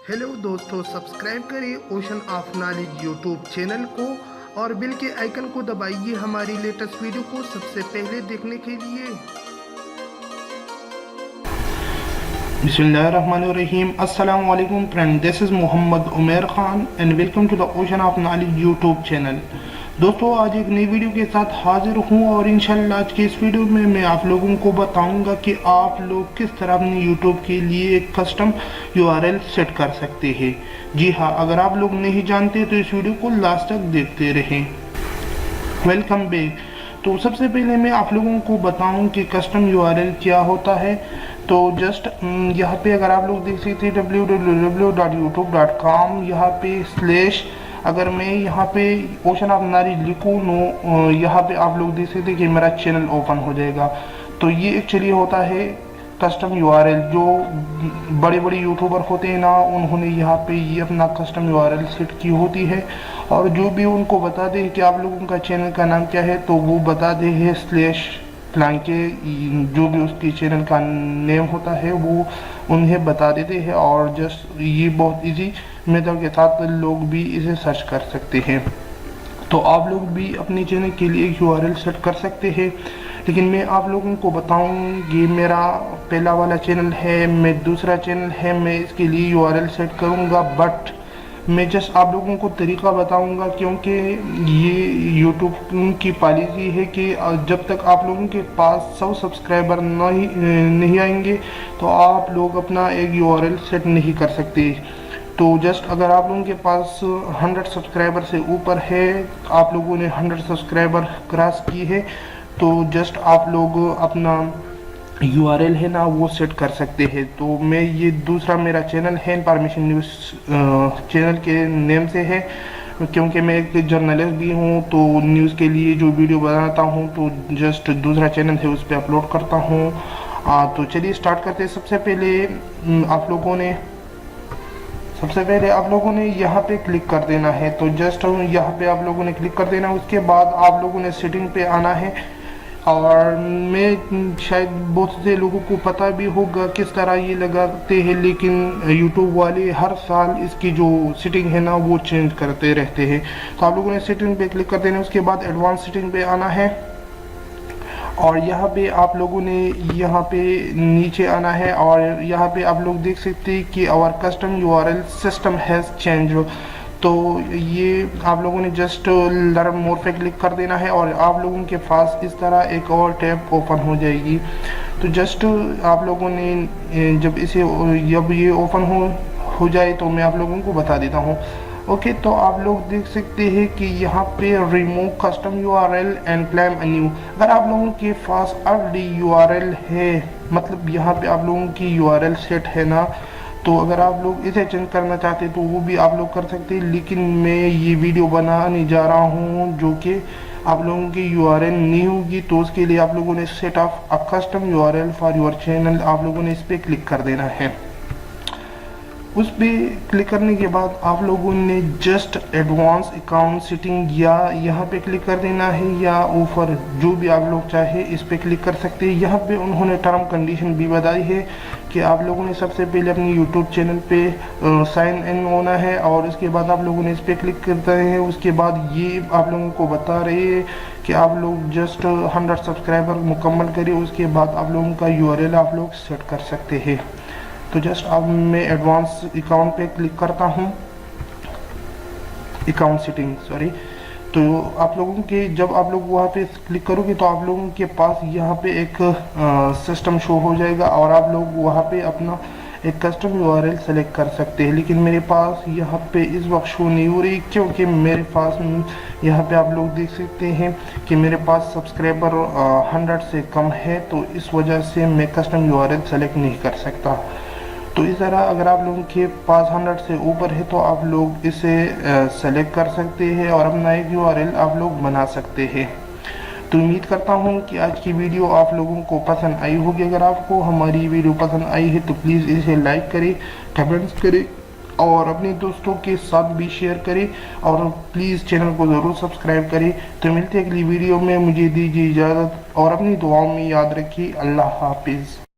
Hello दोस्तों, subscribe करिए ocean of knowledge YouTube channel को और बेल के आइकन को दबाइए हमारी लेटेस्ट वीडियो को सबसे पहले देखने के लिए। बिस्मिल्लाहिर्रहमानिर्रहीम। अस्सलाम वालेकुम friend, this is Mohammad Umar Khan and welcome to the ocean of knowledge YouTube channel. दोस्तों, आज एक नई वीडियो के साथ हाजिर हूँ और इंशाल्लाह आज की इस वीडियो में मैं आप लोगों को बताऊंगा कि आप लोग किस तरह अपने यूट्यूब के लिए एक कस्टम यूआरएल सेट कर सकते हैं। जी हाँ, अगर आप लोग नहीं जानते तो इस वीडियो को लास्ट तक देखते रहें। Welcome back. तो सबसे पहले मैं आप लोगों को बताऊं कि कस्टम यूआरएल क्या होता है। तो जस्ट यहाँ पे अगर आप लोग देख सकते हैं www.youtube.com, यहाँ पे स्लैश, अगर मैं यहाँ पे ओशन ऑफ नॉलेज लिखूँ यहाँ पे आप लोग देख सकते हैं कि मेरा चैनल ओपन हो जाएगा। तो ये एक्चुअली होता है कस्टम यूआरएल। जो बड़े बड़े यूट्यूबर होते हैं ना, उन्होंने यहाँ पे ये अपना कस्टम यूआरएल सेट की होती है और जो भी उनको बता दे कि आप लोगों का चैनल का नाम क्या है तो वो बता दे है स्लैश प्लान के, जो भी उसके चैनल का नेम होता है वो उन्हें बता देते हैं और जस्ट ये बहुत इजी मेथड के साथ लोग भी इसे सर्च कर सकते हैं। तो आप लोग भी अपने चैनल के लिए एक यूआरएल सेट कर सकते हैं। लेकिन मैं आप लोगों को बताऊं, ये मेरा पहला वाला चैनल है, मैं दूसरा चैनल है, मैं इसके लिए यूआरएल सेट करूंगा, बट मैं जस्ट आप लोगों को तरीका बताऊंगा क्योंकि ये यूट्यूब की पॉलिसी है कि जब तक आप लोगों के पास 100 सब्सक्राइबर नहीं आएंगे तो आप लोग अपना एक यूआरएल सेट नहीं कर सकते। तो जस्ट अगर आप लोगों के पास 100 सब्सक्राइबर से ऊपर है, आप लोगों ने 100 सब्सक्राइबर क्रॉस की है, तो जस्ट आप लोग अपना यूआरएल है ना वो सेट कर सकते हैं। तो मैं ये दूसरा मेरा चैनल है इन्फॉर्मेशन न्यूज़ चैनल के नेम से है, क्योंकि मैं एक जर्नलिस्ट भी हूँ तो न्यूज़ के लिए जो वीडियो बनाता हूँ तो जस्ट दूसरा चैनल है उस पर अपलोड करता हूँ। तो चलिए स्टार्ट करते हैं। सबसे पहले आप लोगों ने यहाँ पे क्लिक कर देना है। तो जस्ट यहाँ पे आप लोगों ने क्लिक कर देना, उसके बाद आप लोगों ने सेटिंग पे आना है। और मैं शायद बहुत से लोगों को पता भी होगा किस तरह ये लगाते हैं, लेकिन यूट्यूब वाले हर साल इसकी जो सेटिंग है ना वो चेंज करते रहते हैं। तो आप लोगों ने सेटिंग पे क्लिक कर देना, उसके बाद एडवांस सेटिंग पे आना है और यहाँ पे आप लोगों ने यहाँ पे नीचे आना है और यहाँ पे आप लोग देख सकते हैं कि our custom URL system has change. तो ये आप लोगों ने जस्ट लर्न मोर पे क्लिक कर देना है और आप लोगों के पास इस तरह एक और टैब ओपन हो जाएगी। तो जस्ट आप लोगों ने जब ये ओपन हो जाए तो मैं आप लोगों को बता देता हूँ। ओके, तो आप लोग देख सकते हैं कि यहाँ पे remove custom URL and claim a new. अगर आप लोगों के पास ऑलरेडी यूआरएल है, मतलब यहाँ पे आप लोगों की यूआरएल सेट है ना, तो अगर आप लोग इसे चेंज करना चाहते तो वो भी आप लोग कर सकते हैं। लेकिन मैं ये वीडियो बनाने जा रहा हूँ जो कि आप लोगों की यूआरएल नहीं होगी, तो उसके लिए आप लोगों ने set of a custom URL for your channel, आप लोगों ने इस पर क्लिक कर देना है। उस पर क्लिक करने के बाद आप लोगों ने जस्ट एडवांस अकाउंट सेटिंग या यहाँ पे क्लिक कर देना है, या ऊपर जो भी आप लोग चाहे इस पे क्लिक कर सकते हैं। यहाँ पे उन्होंने टर्म कंडीशन भी बताई है कि आप लोगों ने सबसे पहले अपने यूट्यूब चैनल पे साइन इन होना है और उसके बाद आप लोगों ने इस पर क्लिक करते हैं। उसके बाद ये आप लोगों को बता रहे हैं कि आप लोग जस्ट 100 सब्सक्राइबर मुकम्मल करिए, उसके बाद आप लोगों का यूआरएल आप लोग सेट कर सकते हैं। तो जस्ट अब मैं एडवांस अकाउंट पे क्लिक करता हूँ, अकाउंट सेटिंग सॉरी। तो आप लोगों के जब आप लोग वहाँ पे क्लिक करोगे तो आप लोगों के पास यहाँ पे एक सिस्टम शो हो जाएगा और आप लोग वहाँ पे अपना एक कस्टम यूआरएल सेलेक्ट कर सकते हैं। लेकिन मेरे पास यहाँ पे इस वक्त शो नहीं हो रही क्योंकि मेरे पास यहाँ पे आप लोग देख सकते हैं कि मेरे पास सब्सक्राइबर 100 से कम है, तो इस वजह से मैं कस्टम यूआरएल सेलेक्ट नहीं कर सकता। तो इस तरह अगर आप लोगों के पास 100 से ऊपर है तो आप लोग इसे सेलेक्ट कर सकते हैं और अपना एक यूआरएल आप लोग बना सकते हैं। तो उम्मीद करता हूँ कि आज की वीडियो आप लोगों को पसंद आई होगी। अगर आपको हमारी वीडियो पसंद आई है तो प्लीज़ इसे लाइक करें, कमेंट्स करें और अपने दोस्तों के साथ भी शेयर करें और प्लीज़ चैनल को ज़रूर सब्सक्राइब करें। तो मिलते हैं अगली वीडियो में, मुझे दीजिए इजाज़त और अपनी दुआओं में याद रखिए। अल्लाह हाफिज़।